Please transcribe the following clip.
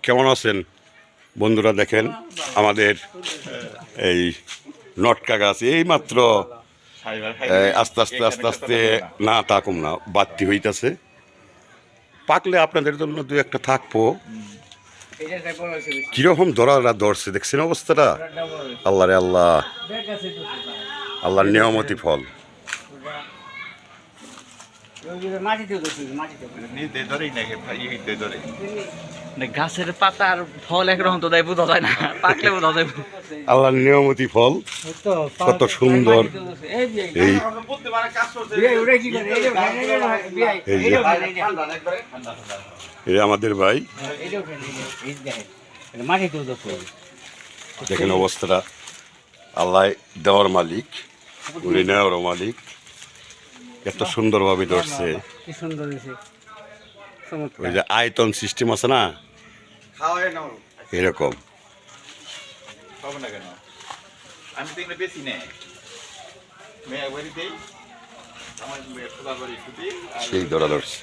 কেমন আছেন বন্ধুরা? দেখেন আমাদের এই নটকা গাছ এইমাত্র আস্তে আস্তে আস্তে আস্তে না তাকুম না বাড়তি হইতাছে। পাকলে আপনাদের জন্য দু একটা থাকবো। কিরকম ধরছে দেখছেন অবস্থাটা? আল্লাহ রে আল্লাহ, আল্লাহর নিয়ামতি ফল। গাছের পাতা আর ফল একরকম তো দেয়, বোঝা যায় না, পাকলে বোঝা যায়। আল্লাহর নিয়ামতি ফল, কত সুন্দর। এই এই আমাদের ভাই, দেখেন অবস্থাটা। আল্লাহ দেওয়ার মালিক, উনি নেওয়ার মালিক। এত সুন্দরভাবে ধরছে। ওই যে আয়তন সিস্টেম আছে না, এরকম। সেই ধরা ধরছে।